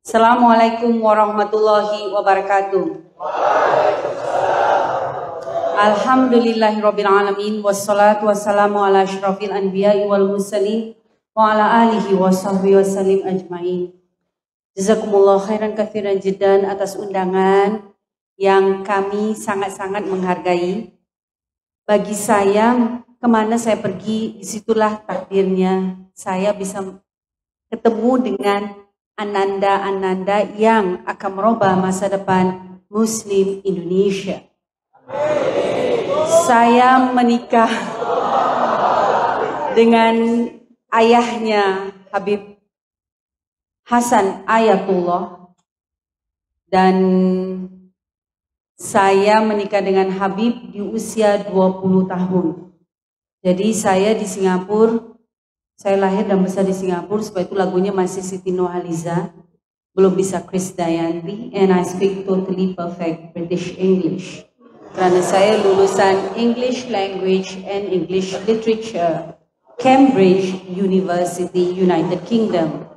Assalamualaikum warahmatullahi wabarakatuh. Alhamdulillahirabbil alamin wassalatu wassalamu ala asyrafil anbiya'i wal mursalin wa ala alihi washabbihi wasallim ajmain. Jazakumullah khairan katsiran jiddan atas undangan yang kami sangat-sangat menghargai. Bagi saya, kemana saya pergi, disitulah takdirnya saya bisa ketemu dengan ananda-ananda yang akan merubah masa depan Muslim Indonesia. Saya menikah dengan ayahnya Habib Hasan Ayatullah dan saya menikah dengan Habib di usia 20 tahun. Jadi saya di Singapura, saya lahir dan besar di Singapura, sebab itu lagunya masih Siti Nurhaliza, belum bisa Krisdayanti, and I speak totally perfect British English. Karena saya lulusan English Language and English Literature, Cambridge University, United Kingdom.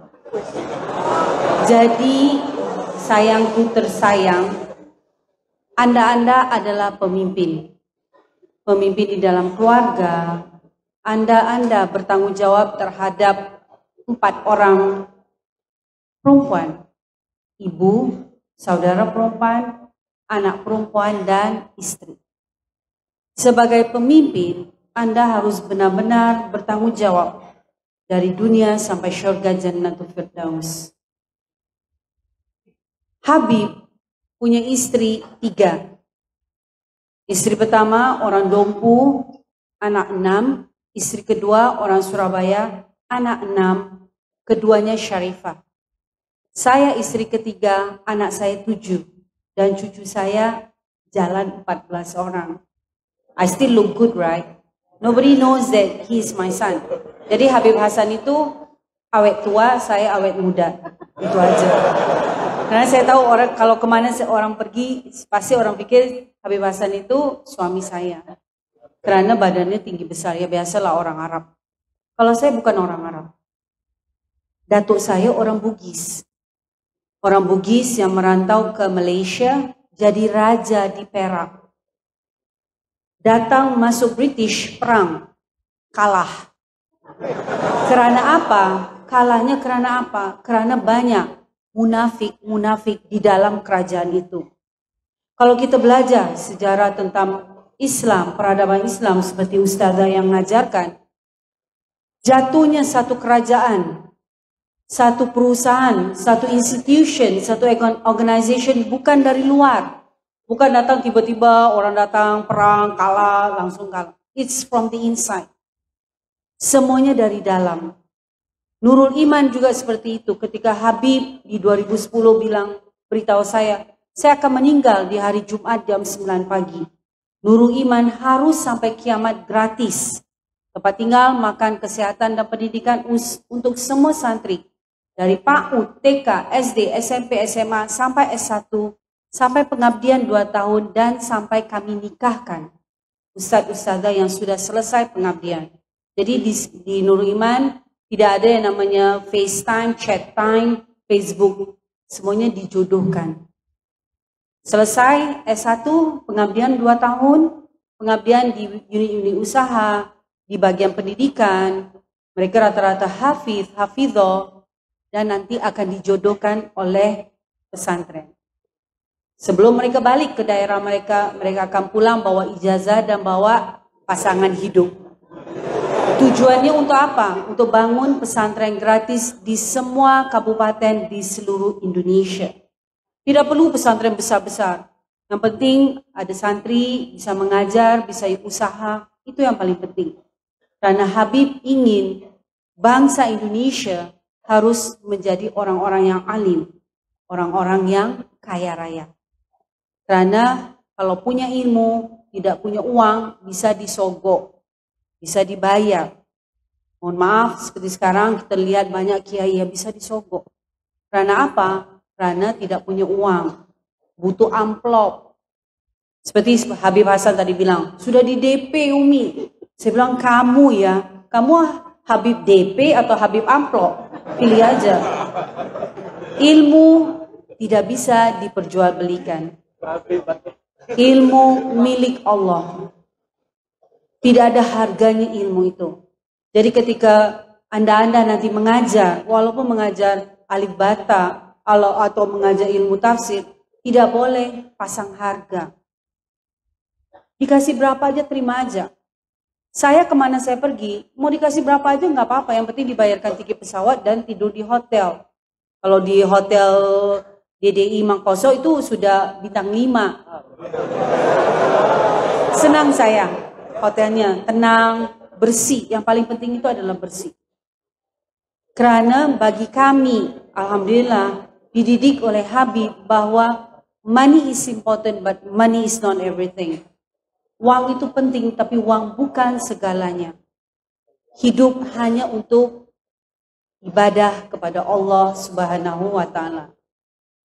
Jadi, sayangku tersayang, Anda adalah pemimpin. Pemimpin di dalam keluarga. Anda bertanggung jawab terhadap 4 orang perempuan, ibu, saudara perempuan, anak perempuan, dan istri. Sebagai pemimpin, Anda harus benar-benar bertanggung jawab dari dunia sampai syurga Jannatul Firdaus. Habib punya istri 3. Istri pertama orang Dompu, anak 6. Istri kedua orang Surabaya, anak 6, keduanya Syarifah. Saya istri ketiga, anak saya 7, dan cucu saya jalan 14 orang. I still look good, right? Nobody knows that he is my son. Jadi Habib Hasan itu awet tua, saya awet muda. Itu aja. Karena saya tahu orang kalau kemana orang pergi, pasti orang pikir Habib Hasan itu suami saya. Karena badannya tinggi besar, ya biasalah orang Arab. Kalau saya bukan orang Arab. Datuk saya orang Bugis. Orang Bugis yang merantau ke Malaysia, jadi raja di Perak. Datang masuk British, perang, kalah. Karena apa? Kalahnya karena apa? Karena banyak munafik di dalam kerajaan itu. Kalau kita belajar sejarah tentang Islam, peradaban Islam seperti ustazah yang mengajarkan, jatuhnya satu kerajaan, satu perusahaan, satu institution, satu organization bukan dari luar. Bukan datang tiba-tiba orang datang perang, kalah, langsung kalah. It's from the inside. Semuanya dari dalam. Nurul Iman juga seperti itu. Ketika Habib di 2010 bilang, beritahu saya akan meninggal di hari Jumat jam 9 pagi. Nurul Iman harus sampai kiamat gratis. Tempat tinggal, makan, kesehatan, dan pendidikan untuk semua santri. Dari PAUD, TK, SD, SMP, SMA, sampai S1. Sampai pengabdian 2 tahun dan sampai kami nikahkan ustadz-ustadzah yang sudah selesai pengabdian. Jadi di Nurul Iman tidak ada yang namanya FaceTime, chat time, Facebook. Semuanya dijodohkan. Selesai S1, pengabdian 2 tahun, pengabdian di unit-unit usaha, di bagian pendidikan, mereka rata-rata hafidho, dan nanti akan dijodohkan oleh pesantren. Sebelum mereka balik ke daerah mereka akan pulang bawa ijazah dan bawa pasangan hidup. Tujuannya untuk apa? Untuk bangun pesantren gratis di semua kabupaten di seluruh Indonesia. Tidak perlu pesantren besar-besar. Yang penting ada santri, bisa mengajar, bisa usaha. Itu yang paling penting. Karena Habib ingin bangsa Indonesia harus menjadi orang-orang yang alim. Orang-orang yang kaya raya. Karena kalau punya ilmu, tidak punya uang, bisa disogok. Bisa dibayar. Mohon maaf, seperti sekarang kita lihat banyak kiai yang bisa disogok. Karena apa? Karena tidak punya uang, butuh amplop. Seperti Habib Hasan tadi bilang, sudah di DP Umi. Saya bilang kamu ya, kamu Habib DP atau Habib amplop? Pilih aja. Ilmu tidak bisa diperjualbelikan. Ilmu milik Allah. Tidak ada harganya ilmu itu. Jadi ketika Anda nanti mengajar, walaupun mengajar alif bata atau mengajar ilmu tafsir, tidak boleh pasang harga. Dikasih berapa aja terima aja. Saya kemana saya pergi, mau dikasih berapa aja nggak apa-apa. Yang penting dibayarkan tiket pesawat dan tidur di hotel. Kalau di hotel DDI Mangkoso itu sudah bintang 5. Senang saya, hotelnya tenang, bersih. Yang paling penting itu adalah bersih. Karena bagi kami, alhamdulillah, dididik oleh Habib bahwa money is important but money is not everything. Uang itu penting tapi uang bukan segalanya. Hidup hanya untuk ibadah kepada Allah Subhanahu wa Ta'ala.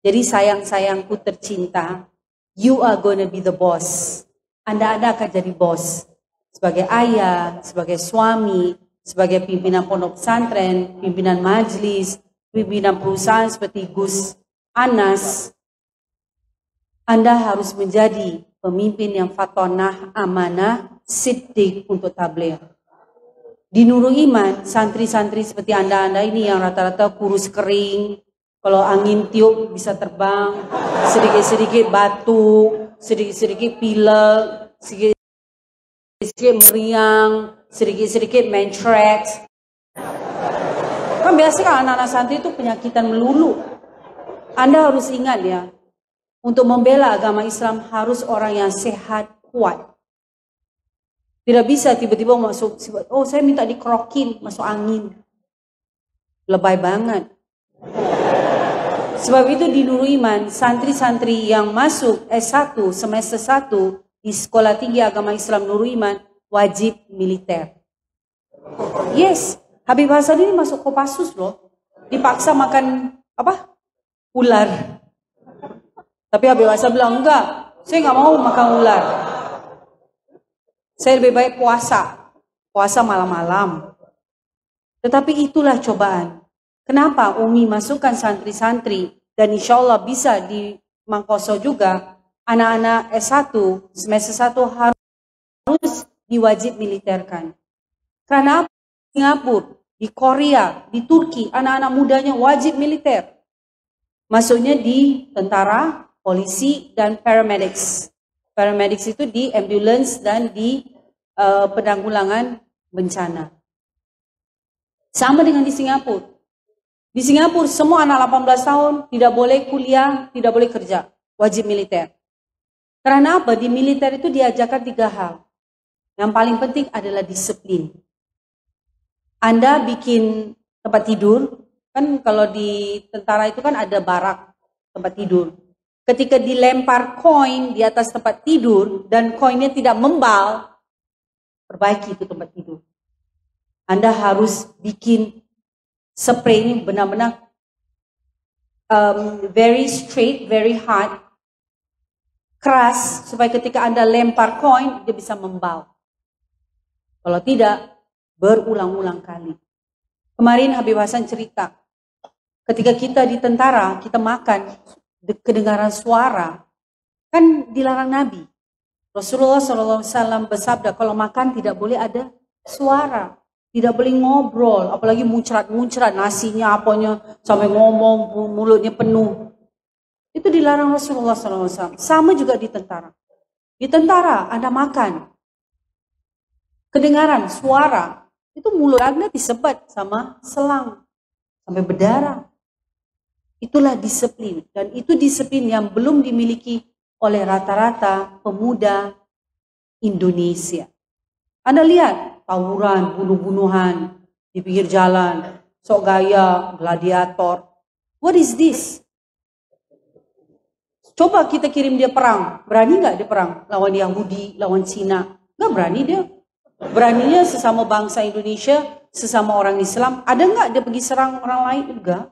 Jadi sayang-sayangku tercinta, you are gonna be the boss. Anda akan jadi bos. Sebagai ayah, sebagai suami, sebagai pimpinan pondok pesantren, pimpinan majelis, pimpinan perusahaan seperti Gus Anas, Anda harus menjadi pemimpin yang fatonah, amanah, siddiq untuk tabligh. Di Nurul Iman, santri-santri seperti Anda ini yang rata-rata kurus kering, kalau angin tiup bisa terbang, sedikit-sedikit batuk, sedikit-sedikit pilek, sedikit-sedikit meriang, sedikit-sedikit mentrax. Kan biasa kan anak-anak santri itu penyakitan melulu. Anda harus ingat ya, untuk membela agama Islam harus orang yang sehat, kuat. Tidak bisa tiba-tiba masuk, oh saya minta dikerokin, masuk angin. Lebay banget. Sebab itu di Nurul Iman, santri-santri yang masuk S1, semester 1, di Sekolah Tinggi Agama Islam Nurul Iman, wajib militer. Yes, Habib Hasan ini masuk Kopassus loh. Dipaksa makan, ular. Tapi Habib Hasan bilang, enggak, saya nggak mau makan ular. Saya lebih baik puasa malam-malam. Tetapi itulah cobaan. Kenapa Umi masukkan santri-santri dan insya Allah bisa di Mangkoso juga, anak-anak S1, semester 1 harus diwajib militerkan. Karena di Singapura, di Korea, di Turki, anak-anak mudanya wajib militer. Masuknya di tentara, polisi, dan paramedics. Paramedics itu di ambulance dan di penanggulangan bencana. Sama dengan di Singapura. Di Singapura semua anak 18 tahun tidak boleh kuliah, tidak boleh kerja. Wajib militer. Karena apa? Di militer itu diajarkan 3 hal. Yang paling penting adalah disiplin. Anda bikin tempat tidur, kan kalau di tentara itu kan ada barak tempat tidur. Ketika dilempar koin di atas tempat tidur dan koinnya tidak membal, perbaiki itu tempat tidur. Anda harus bikin spray ini benar-benar very straight, very hard, keras, supaya ketika Anda lempar koin, dia bisa membal. Kalau tidak, berulang-ulang kali. Kemarin Habib Hasan cerita, ketika kita di tentara, kita makan, kedengaran suara, kan dilarang Nabi. Rasulullah SAW bersabda, kalau makan tidak boleh ada suara. Tidak boleh ngobrol, apalagi muncrat-muncrat, nasinya, apanya, sampai ngomong, mulutnya penuh. Itu dilarang Rasulullah SAW. Sama juga di tentara. Di tentara, Anda makan. Kedengaran suara, itu mulut Anda disebat sama selang. Sampai berdarah. Itulah disiplin. Dan itu disiplin yang belum dimiliki oleh rata-rata pemuda Indonesia. Anda lihat, tawuran, bunuh-bunuhan di pinggir jalan, sok gaya, gladiator. What is this? Coba kita kirim dia perang. Berani nggak dia perang? Lawan Yahudi, lawan Cina. Nggak berani dia. Beraninya sesama bangsa Indonesia, sesama orang Islam. Ada nggak dia pergi serang orang lain? Enggak.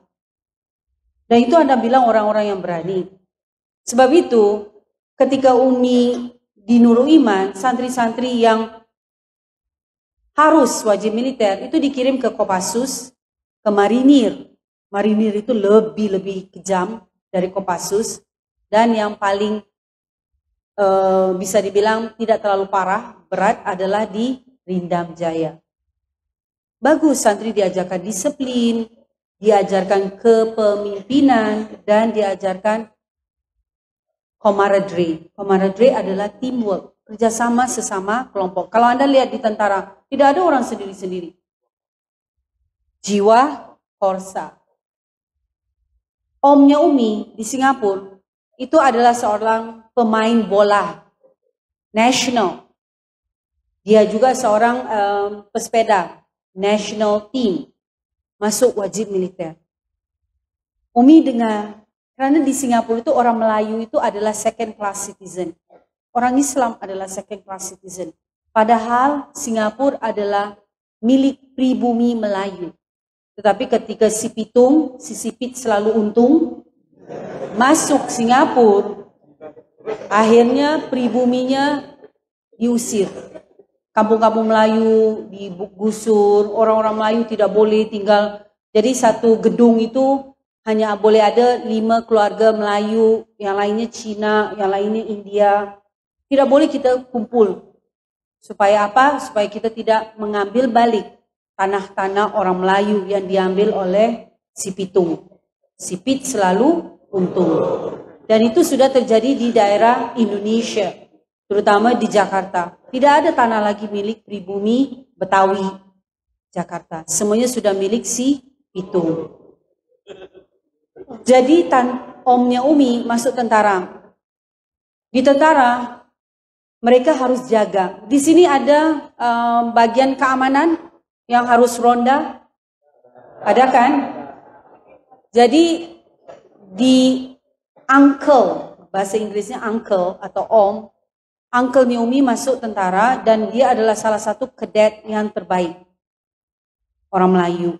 Dan itu Anda bilang orang-orang yang berani. Sebab itu, ketika Umi di Nurul Iman, santri-santri yang harus wajib militer itu dikirim ke Kopassus, ke Marinir. Marinir itu lebih kejam dari Kopassus. Dan yang paling bisa dibilang tidak terlalu parah, berat adalah di Rindam Jaya. Bagus, santri diajarkan disiplin, diajarkan kepemimpinan, dan diajarkan camaraderie. Camaraderie adalah teamwork, kerjasama sesama kelompok. Kalau Anda lihat di tentara, tidak ada orang sendiri-sendiri. Jiwa korsa. Omnya Umi di Singapura itu adalah seorang pemain bola nasional. Dia juga seorang pesepeda national team, masuk wajib militer. Umi dengar, karena di Singapura itu orang Melayu itu adalah second class citizen. Orang Islam adalah second class citizen. Padahal Singapura adalah milik pribumi Melayu. Tetapi ketika si Pitung, si Sipit selalu untung, masuk Singapura, akhirnya pribuminya diusir. Kampung-kampung Melayu digusur, orang-orang Melayu tidak boleh tinggal. Jadi satu gedung itu hanya boleh ada 5 keluarga Melayu, yang lainnya Cina, yang lainnya India. Tidak boleh kita kumpul. Supaya apa? Supaya kita tidak mengambil balik tanah-tanah orang Melayu yang diambil oleh si Pitung. Si Pit selalu untung. Dan itu sudah terjadi di daerah Indonesia, terutama di Jakarta. Tidak ada tanah lagi milik pribumi Betawi Jakarta. Semuanya sudah milik si Pitung. Jadi omnya Umi masuk tentara. Di tentara mereka harus jaga. Di sini ada bagian keamanan yang harus ronda. Ada kan? Jadi di uncle, bahasa Inggrisnya uncle atau om, uncle Umi masuk tentara dan dia adalah salah satu cadet yang terbaik. Orang Melayu.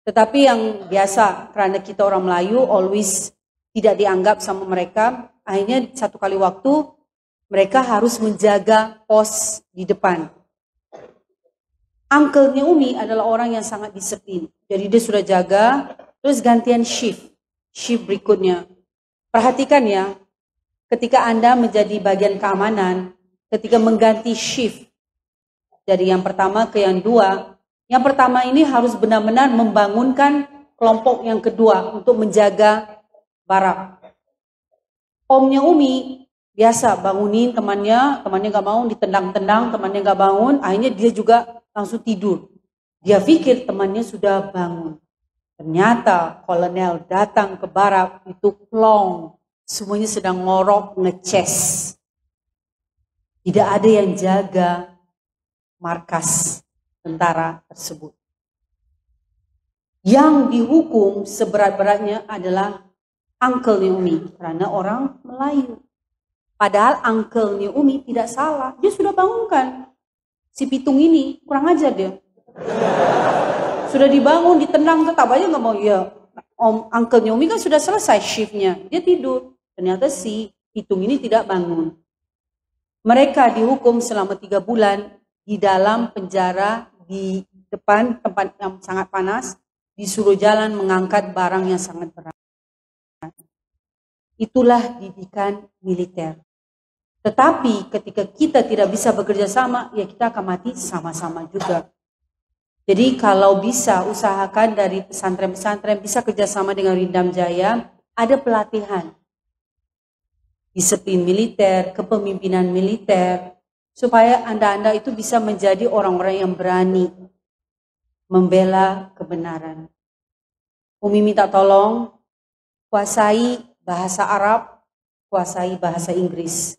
Tetapi yang biasa, karena kita orang Melayu always tidak dianggap sama mereka, akhirnya satu kali waktu mereka harus menjaga pos di depan. Uncle-nya Umi adalah orang yang sangat disiplin. Jadi dia sudah jaga, terus gantian shift berikutnya. Perhatikan ya, ketika Anda menjadi bagian keamanan, ketika mengganti shift dari yang pertama ke yang dua, yang pertama ini harus benar-benar membangunkan kelompok yang kedua untuk menjaga barak. Omnya Umi biasa bangunin temannya gak mau, ditendang-tendang, temannya gak bangun, akhirnya dia juga langsung tidur. Dia pikir temannya sudah bangun. Ternyata kolonel datang ke barak itu plong. Semuanya sedang ngorok, ngeces. Tidak ada yang jaga markas tentara tersebut. Yang dihukum seberat-beratnya adalah uncle-nya Umi. Karena orang Melayu. Padahal uncle-nya Umi tidak salah. Dia sudah bangunkan. Si Pitung ini kurang ajar dia. Sudah dibangun, ditendang, tetap aja gak mau. Ya, uncle-nya Umi kan sudah selesai shiftnya. Dia tidur. Ternyata si Pitung ini tidak bangun. Mereka dihukum selama 3 bulan di dalam penjara di depan tempat yang sangat panas. Disuruh jalan mengangkat barang yang sangat berat. Itulah didikan militer. Tetapi ketika kita tidak bisa bekerja sama, ya kita akan mati sama-sama juga. Jadi kalau bisa usahakan dari pesantren-pesantren bisa kerjasama dengan Rindam Jaya, ada pelatihan. Disiplin militer, kepemimpinan militer, supaya Anda itu bisa menjadi orang-orang yang berani membela kebenaran. Umi minta tolong, kuasai bahasa Arab, kuasai bahasa Inggris.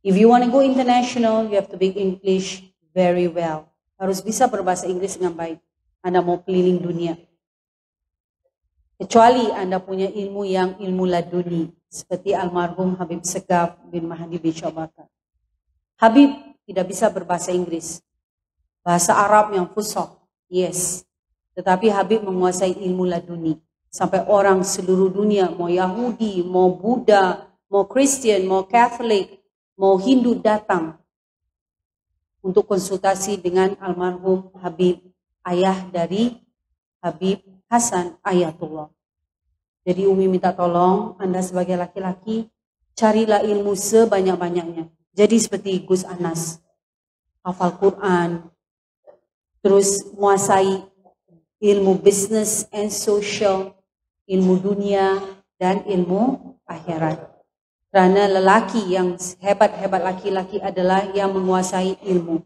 If you want to go international, you have to speak English very well. Harus bisa berbahasa Inggris dengan baik. Anda mau keliling dunia. Kecuali Anda punya ilmu yang ilmu laduni. Seperti almarhum Habib Segaf bin Mahdi bin Syabaka. Habib tidak bisa berbahasa Inggris. Bahasa Arab yang fusah, yes. Tetapi Habib menguasai ilmu laduni. Sampai orang seluruh dunia, mau Yahudi, mau Buddha, mau Kristen, mau Katolik, mau Hindu datang untuk konsultasi dengan almarhum Habib, ayah dari Habib Hasan Ayatullah. Jadi Umi minta tolong Anda sebagai laki-laki, carilah ilmu sebanyak-banyaknya. Jadi seperti Gus Anas, hafal Quran, terus menguasai ilmu business and social, ilmu dunia, dan ilmu akhirat. Karena lelaki yang hebat-hebat laki-laki adalah yang menguasai ilmu.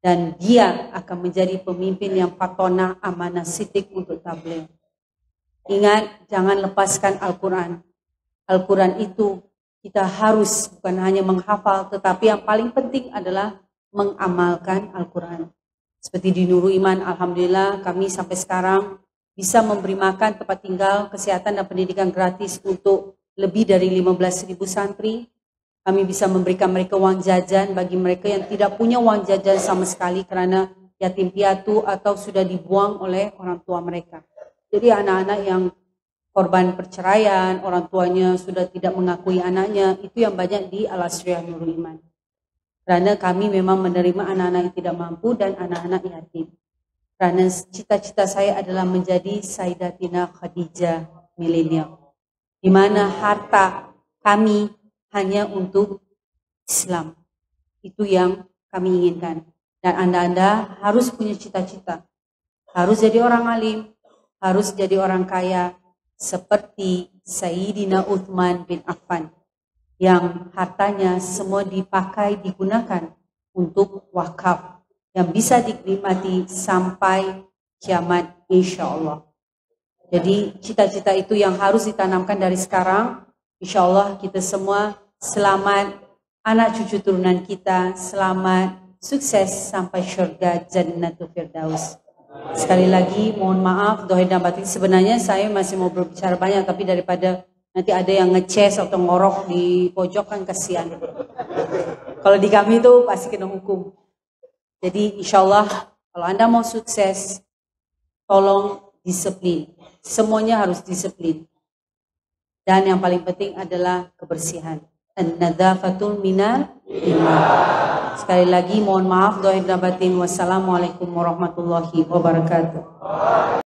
Dan dia akan menjadi pemimpin yang fatona amanah sidik untuk tabligh. Ingat, jangan lepaskan Al-Quran. Al-Quran itu kita harus bukan hanya menghafal, tetapi yang paling penting adalah mengamalkan Al-Quran. Seperti di Nurul Iman, Alhamdulillah kami sampai sekarang bisa memberi makan, tempat tinggal, kesehatan dan pendidikan gratis untuk lebih dari 15.000 santri. Kami bisa memberikan mereka uang jajan bagi mereka yang tidak punya uang jajan sama sekali karena yatim piatu atau sudah dibuang oleh orang tua mereka. Jadi anak-anak yang korban perceraian, orang tuanya sudah tidak mengakui anaknya, itu yang banyak di Al-Asriyah Nurul Iman. Karena kami memang menerima anak-anak yang tidak mampu dan anak-anak yatim. Karena cita-cita saya adalah menjadi Sayyidatina Khadijah milenial. Di mana harta kami hanya untuk Islam. Itu yang kami inginkan. Dan Anda harus punya cita-cita. Harus jadi orang alim, harus jadi orang kaya, seperti Sayyidina Uthman bin Affan. Yang hartanya semua digunakan untuk wakaf. Yang bisa dinikmati sampai kiamat insya Allah. Jadi cita-cita itu yang harus ditanamkan dari sekarang. Insya Allah kita semua selamat, anak cucu turunan kita selamat, sukses sampai syurga Jannatul Firdaus. Sekali lagi mohon maaf, doa dan batin. Sebenarnya saya masih mau berbicara banyak, tapi daripada nanti ada yang ngeces atau ngorok di pojok kan kasihan. Kalau di kami itu pasti kena hukum. Jadi insya Allah kalau Anda mau sukses, tolong disiplin. Semuanya harus disiplin. Dan yang paling penting adalah kebersihan. An-nadzafatul minal iman. Sekali lagi mohon maaf doa dan batin. Wassalamualaikum warahmatullahi wabarakatuh.